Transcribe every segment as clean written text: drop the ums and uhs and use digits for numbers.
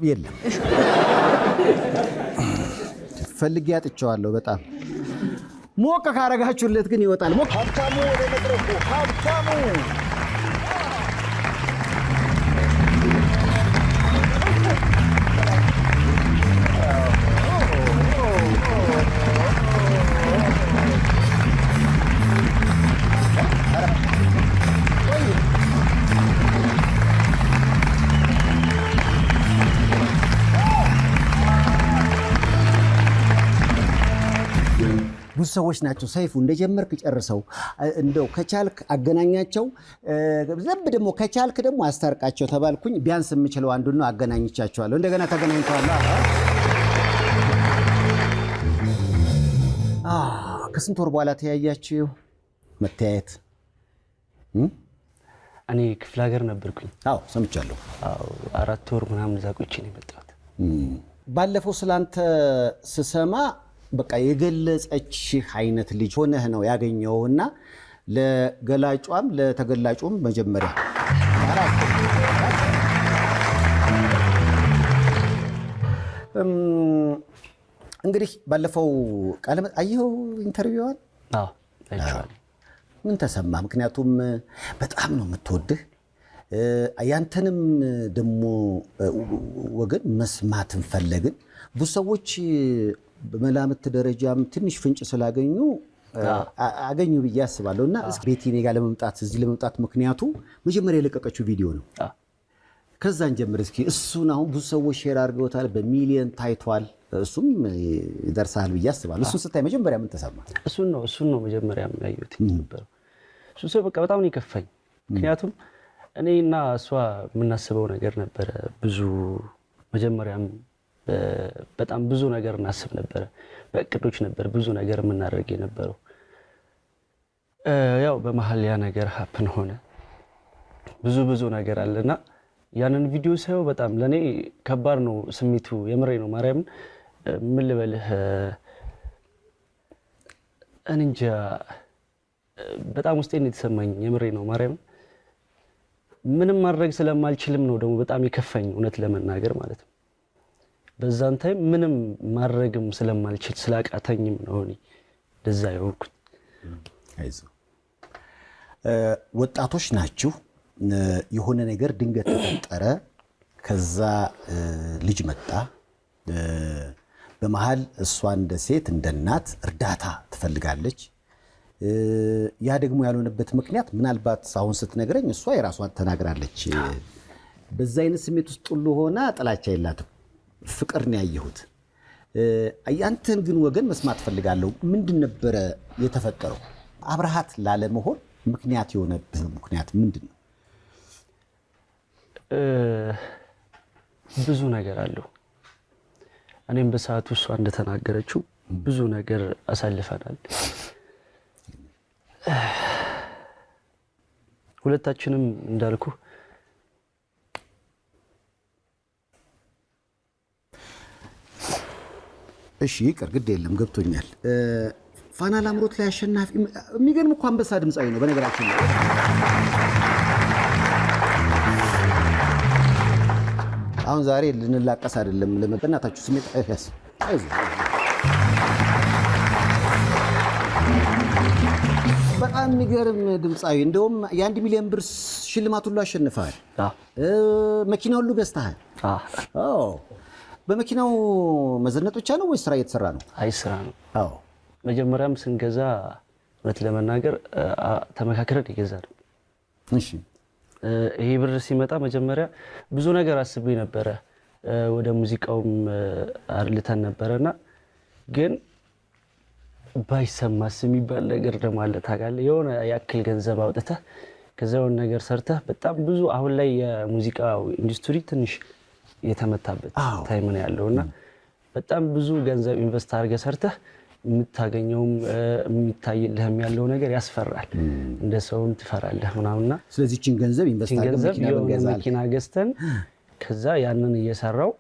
የለም ፈልጌ አጥቼዋለሁ። በጣም ሞቅ ካረጋችሁለት ግን ይወጣል። ሞቅ ሀብታሙ ወደ መድረኩ ሀብታሙ ብዙ ሰዎች ናቸው። ሰይፉ እንደጀመርክ ጨርሰው እንደው ከቻልክ አገናኛቸው፣ ዘብ ደግሞ ከቻልክ ደግሞ አስታርቃቸው ተባልኩኝ። ቢያንስ የምችለው አንዱ ነው። አገናኝቻቸዋለሁ። እንደገና ተገናኝተዋል። ከስንት ወር በኋላ ተያያችሁ? መተያየት እኔ ክፍለ ሀገር ነበርኩኝ። አዎ ሰምቻለሁ። 4 ወር ምናምን እዛ ቆይቼ ነው የመጣሁት። ባለፈው ስላንተ ስሰማ በቃ የገለጸችህ አይነት ልጅ ሆነህ ነው ያገኘውና ለገላጯም ለተገላጩም መጀመሪያ እንግዲህ ባለፈው ቃለ አየው ኢንተርቪዋን አይቻለሁ። ምን ተሰማ? ምክንያቱም በጣም ነው የምትወድህ፣ ያንተንም ደግሞ ወገን መስማትን ፈለግን። ብዙ ሰዎች በመላምት ደረጃም ትንሽ ፍንጭ ስላገኙ አገኙ ብዬ አስባለሁ። እና ቤቲ እኔ ጋር ለመምጣት እዚህ ለመምጣት ምክንያቱ መጀመሪያ የለቀቀችው ቪዲዮ ነው። ከዛን ጀምር እስኪ እሱን አሁን ብዙ ሰዎች ሼር አድርገውታል፣ በሚሊየን ታይቷል። እሱም ይደርሳል ብዬ አስባለሁ። እሱን ስታይ መጀመሪያ ምን ተሰማ? እሱን ነው መጀመሪያ ያየሁት ነበር። እሱ ሰው በቃ በጣም ነው የከፋኝ። ምክንያቱም እኔና እሷ የምናስበው ነገር ነበረ ብዙ መጀመሪያም በጣም ብዙ ነገር እናስብ ነበረ። በእቅዶች ነበር ብዙ ነገር የምናደርግ የነበረው። ያው በመሀል ያ ነገር ሀፕን ሆነ። ብዙ ነገር አለና ያንን ቪዲዮ ሳየው በጣም ለኔ ከባድ ነው ስሜቱ። የምሬ ነው ማርያምን ምን ልበልህ፣ እንጃ በጣም ውስጤን የተሰማኝ የምሬ ነው ማርያምን። ምንም ማድረግ ስለማልችልም ነው ደግሞ በጣም የከፋኝ እውነት ለመናገር ማለት ነው። በዛን ታይም ምንም ማድረግም ስለማልችል ስላቃተኝም ነው እኔ እንደዛ የሆንኩት። አይዞህ ወጣቶች ናችሁ። የሆነ ነገር ድንገት ተፈጠረ፣ ከዛ ልጅ መጣ። በመሃል እሷ እንደ ሴት እንደ እናት እርዳታ ትፈልጋለች። ያ ደግሞ ያልሆነበት ምክንያት ምናልባት አሁን ስትነግረኝ እሷ የራሷን ተናግራለች። በዛ አይነት ስሜት ውስጥ ሁሉ ሆና ጥላቻ የላትም፣ ፍቅር ነው ያየሁት። ያንተን ግን ወገን መስማት ፈልጋለሁ። ምንድን ነበረ የተፈጠረው? አብረሃት ላለመሆን ምክንያት የሆነብህ ምክንያት ምንድን ነው? ብዙ ነገር አለው። እኔም በሰዓቱ እሷ እንደተናገረችው ብዙ ነገር አሳልፈናል። ሁለታችንም እንዳልኩ እሺ ይቅር፣ ግድ የለም ገብቶኛል። ፋና ላምሮት ላይ አሸናፊ የሚገርም እኮ አንበሳ ድምፃዊ ነው በነገራችን ላይ። አሁን ዛሬ ልንላቀስ አይደለም፣ ለመበናታችሁ ስሜት አይፈስ። በጣም የሚገርም ድምፃዊ፣ እንደውም የ1 ሚሊዮን ብር ሽልማት ሁሉ አሸንፈሃል። መኪና ሁሉ ገዝተሃል። በመኪናው መዘነጥ ብቻ ነው ወይስ ስራ እየተሰራ ነው? አይ ስራ ነው። መጀመሪያም ስንገዛ እውነት ለመናገር ተመካክረን የገዛ ነው። እሺ ይሄ ብር ሲመጣ መጀመሪያ ብዙ ነገር አስቤ ነበረ። ወደ ሙዚቃውም አርልተን ነበረና ግን ባይሰማስ የሚባል ነገር ደግሞ አለ ታውቃለህ። የሆነ ያክል ገንዘብ አውጥተህ ከዛ የሆነ ነገር ሰርተህ በጣም ብዙ አሁን ላይ የሙዚቃው ኢንዱስትሪ ትንሽ የተመታበት ታይም ነው ያለውና በጣም ብዙ ገንዘብ ኢንቨስት አድርገህ ሰርተህ የምታገኘውም የሚታይልህም ያለው ነገር ያስፈራል። እንደ ሰውን ትፈራለህ ምናምንና ስለዚህ እቺን ገንዘብ ኢንቨስት አድርገን መኪና ገዝተን ከዛ ያንን እየሰራው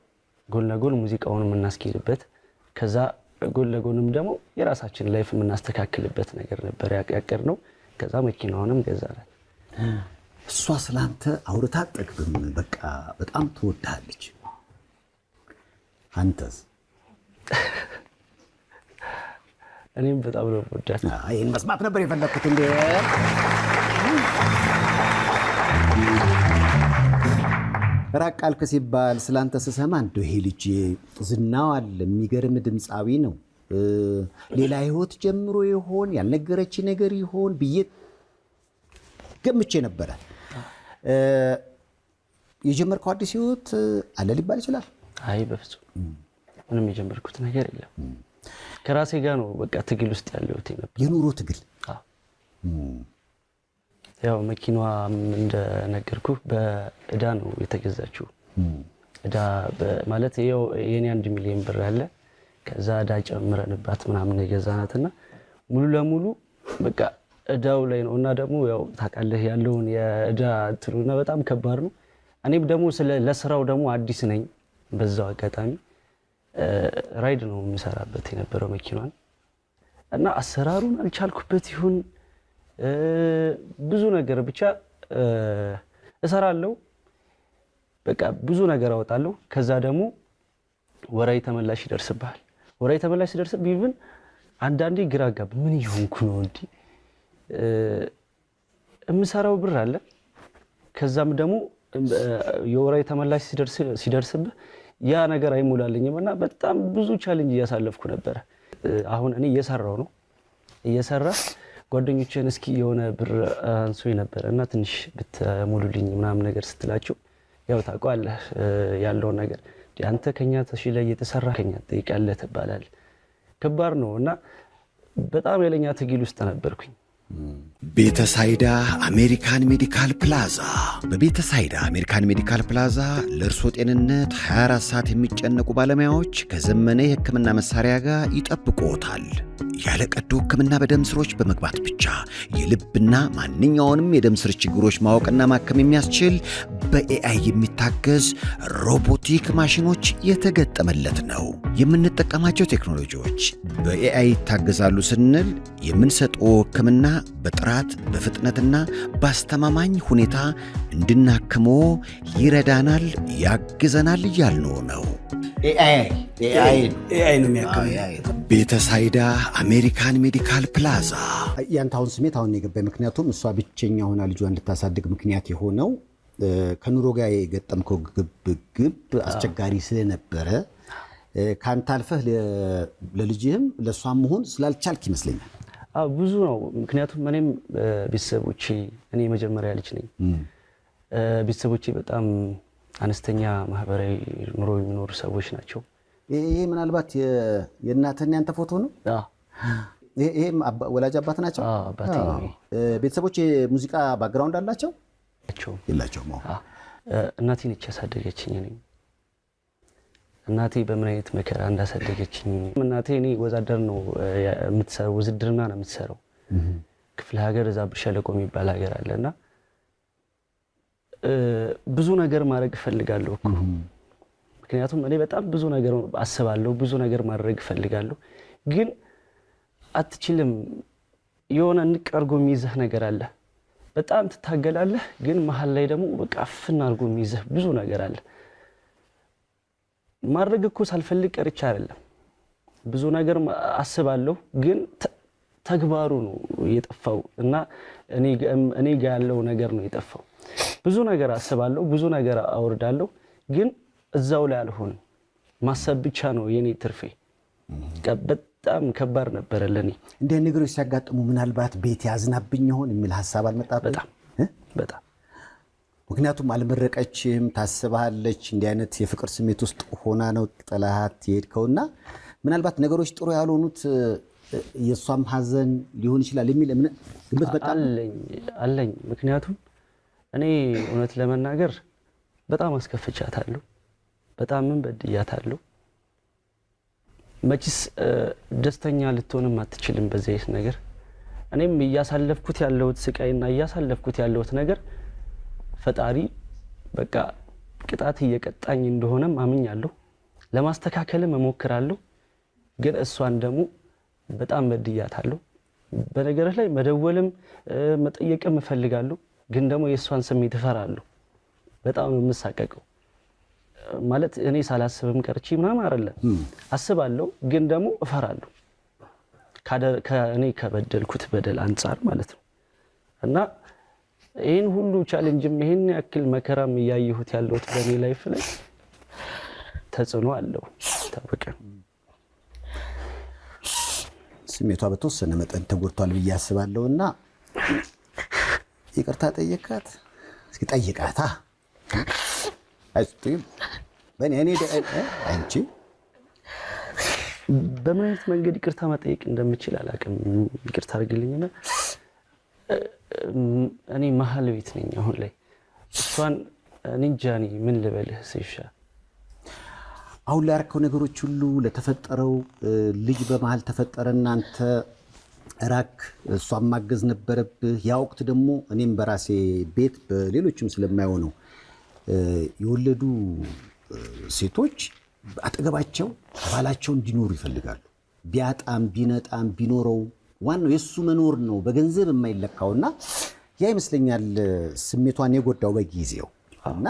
ጎን ለጎን ሙዚቃውን የምናስኬድበት ከዛ ጎን ለጎንም ደግሞ የራሳችን ላይፍ የምናስተካክልበት ነገር ነበር ያቀድነው። ከዛ መኪናውንም ገዛናት። እሷ ስላንተ አውርታ አትጠግብም። በቃ በጣም ትወድሃለች። አንተስ? እኔም በጣም ነው የምወዳት። ይህን መስማት ነበር የፈለግኩት። እንደ ራቅ አልክ ሲባል ስላንተ ስሰማ እንደው ይሄ ልጅ ዝናው አለ፣ የሚገርም ድምፃዊ ነው፣ ሌላ ህይወት ጀምሮ ይሆን ያልነገረች ነገር ይሆን ብዬ ገምቼ ነበረ። የጀመርከው አዲስ ህይወት አለ ሊባል ይችላል? አይ በፍጹም ምንም የጀመርኩት ነገር የለም። ከራሴ ጋር ነው በቃ ትግል ውስጥ ያለሁት ነበር። የኑሮ ትግል? ያው መኪናዋ እንደነገርኩ በእዳ ነው የተገዛችው። እዳ ማለት ያው የኔ 1 ሚሊዮን ብር አለ። ከዛ እዳ ጨምረንባት ምናምን የገዛናትና ሙሉ ለሙሉ በቃ እዳው ላይ ነው። እና ደግሞ ያው ታውቃለህ ያለውን የእዳ ትሩና በጣም ከባድ ነው። እኔም ደግሞ ለስራው ደግሞ አዲስ ነኝ። በዛው አጋጣሚ ራይድ ነው የምሰራበት የነበረው መኪናን እና አሰራሩን አልቻልኩበት ይሁን ብዙ ነገር ብቻ እሰራለሁ። በቃ ብዙ ነገር አወጣለሁ። ከዛ ደግሞ ወራይ ተመላሽ ይደርስብሃል። ወራይ ተመላሽ ሲደርስብህ ኢቭን አንዳንዴ ግራ ጋብ ምን ይሆንኩ ነው እንዴ የምሰራው ብር አለ። ከዛም ደግሞ የወራይ ተመላሽ ሲደርስብህ ያ ነገር አይሞላልኝም እና በጣም ብዙ ቻሌንጅ እያሳለፍኩ ነበር። አሁን እኔ እየሰራው ነው እየሰራ ጓደኞቼን እስኪ የሆነ ብር አንሶኝ ነበር እና ትንሽ ብትሞሉልኝ ምናምን ነገር ስትላቸው ያው ታውቃለህ ያለው ነገር አንተ ከኛ ተሽለ እየተሰራ ከኛ ትጠይቃለህ ትባላለህ። ከባድ ነው እና በጣም የለኛ ትግል ውስጥ ነበርኩኝ። ቤተሳይዳ አሜሪካን ሜዲካል ፕላዛ። በቤተሳይዳ አሜሪካን ሜዲካል ፕላዛ ለእርሶ ጤንነት 24 ሰዓት የሚጨነቁ ባለሙያዎች ከዘመነ የሕክምና መሳሪያ ጋር ይጠብቁዎታል። ያለ ቀዶ ሕክምና በደም ስሮች በመግባት ብቻ የልብና ማንኛውንም የደም ስር ችግሮች ማወቅና ማከም የሚያስችል በኤአይ የሚታገዝ ሮቦቲክ ማሽኖች የተገጠመለት ነው። የምንጠቀማቸው ቴክኖሎጂዎች በኤአይ ይታገዛሉ ስንል የምንሰጠው ሕክምና በጥራት በፍጥነትና በአስተማማኝ ሁኔታ እንድናክሞ ይረዳናል፣ ያግዘናል እያልነው ነው። ኤአይ ነው የሚያክመው። ቤተሳይዳ አሜሪካን ሜዲካል ፕላዛ። ያንተ አሁን ስሜት አሁን የገባኝ ምክንያቱም እሷ ብቸኛ ሆና ልጇን እንድታሳድግ ምክንያት የሆነው ከኑሮ ጋር የገጠምከው ግብ አስቸጋሪ ስለነበረ ካንተ አልፈህ ለልጅህም ለሷም መሆን ስላልቻልክ ይመስለኛል። ብዙ ነው። ምክንያቱም እኔም ቤተሰቦቼ እኔ የመጀመሪያ ልጅ ነኝ። ቤተሰቦቼ በጣም አነስተኛ ማህበራዊ ኑሮ የሚኖሩ ሰዎች ናቸው። ይሄ ምናልባት የእናትና ያንተ ፎቶ ነው? ይሄ ወላጅ አባት ናቸው? አባቴ ነው። ቤተሰቦች ሙዚቃ ባክግራውንድ አላቸው? የላቸውም። እናቴ ነች ያሳደገችኝ። እኔ እናቴ በምን አይነት መከራ እንዳሳደገችኝ እናቴ እኔ ወዛደር ነው የምትሰራው፣ ውዝድርና ነው የምትሰራው። ክፍለ ሀገር እዛ ብር ሸለቆ የሚባል ሀገር አለና ብዙ ነገር ማድረግ እፈልጋለሁ እኮ። ምክንያቱም እኔ በጣም ብዙ ነገር አስባለሁ፣ ብዙ ነገር ማድረግ እፈልጋለሁ፣ ግን አትችልም። የሆነ ንቅ አድርጎ የሚይዝህ ነገር አለ። በጣም ትታገላለህ፣ ግን መሀል ላይ ደግሞ በቃ አፍና አድርጎ የሚይዝህ ብዙ ነገር አለ። ማድረግ እኮ ሳልፈልግ ቀርቼ አይደለም። ብዙ ነገር አስባለሁ፣ ግን ተግባሩ ነው የጠፋው እና እኔ ጋር ያለው ነገር ነው የጠፋው። ብዙ ነገር አስባለሁ፣ ብዙ ነገር አወርዳለሁ፣ ግን እዛው ላይ አልሆንም። ማሰብ ብቻ ነው የኔ ትርፌ። በጣም ከባድ ነበረ ለኔ። እንደ ነገሮች ሲያጋጥሙ ምናልባት ቤት ያዝናብኝ ይሆን የሚል ሐሳብ አልመጣብህም? በጣም ምክንያቱም አልመረቀችም፣ ታስባለች። እንዲህ አይነት የፍቅር ስሜት ውስጥ ሆና ነው ጥላሃት የሄድከውና ምናልባት ነገሮች ጥሩ ያልሆኑት የሷም ሐዘን ሊሆን ይችላል የሚል ግምት በጣም አለኝ። ምክንያቱም እኔ እውነት ለመናገር በጣም አስከፍቻታለሁ፣ በጣም በድያታለሁ። መችስ ደስተኛ ልትሆንም አትችልም በዚህ ነገር እኔም ያሳለፍኩት ያለውት ስቃይና ያሳለፍኩት ያለውት ነገር ፈጣሪ በቃ ቅጣት እየቀጣኝ እንደሆነ ማምኛለሁ ለማስተካከል መሞክራለሁ ግን እሷን ደግሞ በጣም በድያታለሁ በነገርህ ላይ መደወልም መጠየቅም እፈልጋለሁ ግን ደግሞ የሷን ስሜት እፈራለሁ በጣም የምሳቀቀው ማለት እኔ ሳላስብም ቀርቼ ምናምን አይደለም አስባለሁ ግን ደግሞ እፈራለሁ ከኔ ከበደልኩት በደል አንፃር ማለት ነው እና ይሄን ሁሉ ቻሌንጅም ይሄን ያክል መከራም ያየሁት ያለውት በኔ ላይፍ ላይ ተጽዕኖ አለው ታበቀ ስሜቷ በተወሰነ መጠን ተጎድቷል ብዬ አስባለሁና ይቅርታ ጠየቃት እስኪ ጠይቃታ አይስጥም በእኔ አንቺ በምን አይነት መንገድ ይቅርታ መጠየቅ እንደምችል አላውቅም ይቅርታ አድርግልኝና እኔ መሀል ቤት ነኝ አሁን ላይ እሷን እንጃኒ ምን ልበልህ ሲሻ አሁን ላርከው ነገሮች ሁሉ ለተፈጠረው ልጅ በመሃል ተፈጠረና አንተ ራክ እሷን ማገዝ ነበረብህ ያ ወቅት ደግሞ እኔም በራሴ ቤት በሌሎችም ስለማይሆነው የወለዱ ሴቶች አጠገባቸው ባላቸው እንዲኖሩ ይፈልጋሉ ቢያጣም ቢነጣም ቢኖረው ዋናው የሱ መኖር ነው በገንዘብ የማይለካውና ያ ይመስለኛል ስሜቷን የጎዳው በጊዜው እና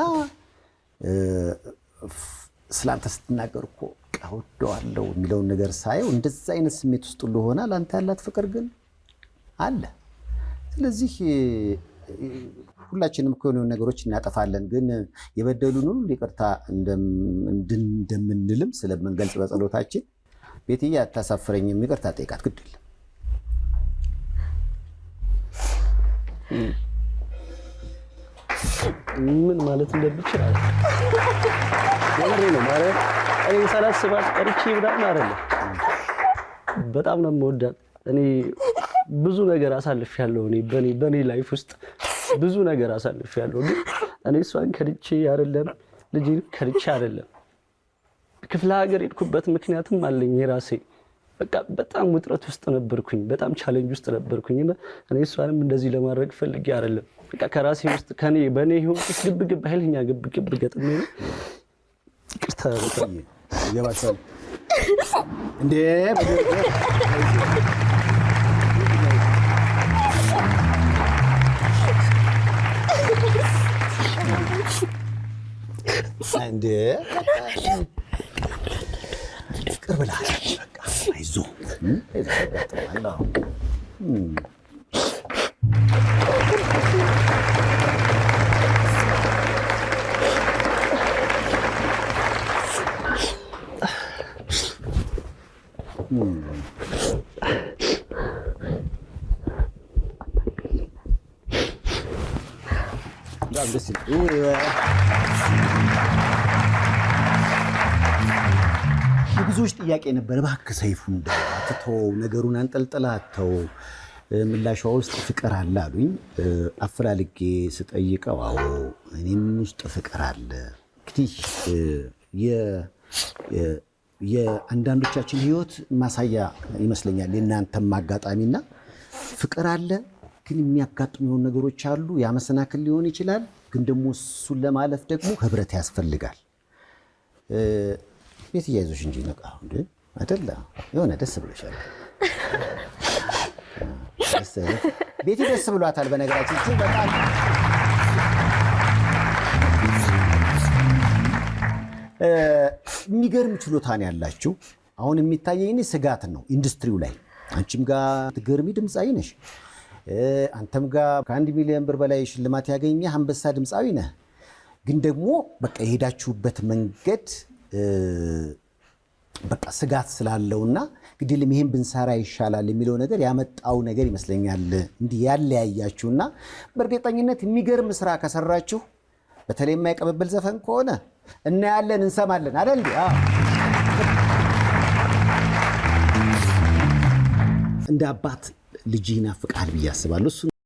ስላንተ ስትናገር እኮ ቀውደዋለው የሚለው ነገር ሳይው እንደዛ አይነት ስሜት ውስጥ ሆነ ላንተ ያላት ፍቅር ግን አለ ስለዚህ ሁላችንም እኮ የሆኑ ነገሮች እናጠፋለን ግን የበደሉን ሁሉ ይቅርታ እንደምንልም ስለምንገልጽ በጸሎታችን ቤትዬ አታሳፍረኝም ይቅርታ ጠይቃት ግድ ምን ማለት እንደምችል ነው ማለት እኔ ሳላስባት ቀርቼ ብዳን አይደለም በጣም ነው የምወዳት እኔ ብዙ ነገር አሳልፌያለሁ እኔ በኔ ላይፍ ውስጥ ብዙ ነገር አሳልፌያለሁ ግን እኔ እሷን ከርቼ አይደለም ልጅን ከርቼ አይደለም ክፍለ ሀገር ሄድኩበት ምክንያቱም አለኝ የራሴ በቃ በጣም ውጥረት ውስጥ ነበርኩኝ በጣም ቻሌንጅ ውስጥ ነበርኩኝና እኔ እሷንም እንደዚህ ለማድረግ ፈልጌ አይደለም በቃ ከራሴ ውስጥ ከኔ በኔ ህይወት ውስጥ ግብግብ ኃይለኛ ግብግብ ገጥሜ ነው ይቅርታ በጣም ይገባሻል እንዴ እንዴ ቅርብ ላይ በቃ አይዞህ አይዞህ ብዙዎች ጥያቄ ነበር እባክህ ሰይፉ እንዳትተው ነገሩን አንጠልጥላተው ምላሿ ውስጥ ፍቅር አለ አሉኝ አፈላልጌ ስጠይቀው አዎ እኔም ውስጥ ፍቅር አለ እንግዲህ የአንዳንዶቻችን ህይወት ማሳያ ይመስለኛል የእናንተም አጋጣሚና ፍቅር አለ ግን የሚያጋጥሙ ነገሮች አሉ ያመሰናክል ሊሆን ይችላል ግን ደግሞ እሱን ለማለፍ ደግሞ ህብረት ያስፈልጋል ቤት ያይዞሽ እንጂ ነቃ እንዴ አይደለ የሆነ ደስ ብሎሻል ቤት ደስ ብሏታል በነገራችን እዚህ በጣም የሚገርም ችሎታ ነው ያላችሁ አሁን የሚታየኝ ስጋት ነው ኢንዱስትሪው ላይ አንቺም ጋር ትገርሚ ድምጻዊ ነሽ አንተም ጋር ከ1 ሚሊዮን ብር በላይ ሽልማት ያገኘ አንበሳ ድምጻዊ ነህ ግን ደግሞ በቃ የሄዳችሁበት መንገድ በቃ ስጋት ስላለውና ግዲልም ይሄን ብንሰራ ይሻላል የሚለው ነገር ያመጣው ነገር ይመስለኛል እንዲህ ያለያያችሁና በእርግጠኝነት የሚገርም ስራ ከሰራችሁ በተለይ የማይቀበል ዘፈን ከሆነ እና ያለን እንሰማለን አይደል እንደ አባት ልጅ ይናፍቃል ብዬ አስባለሁ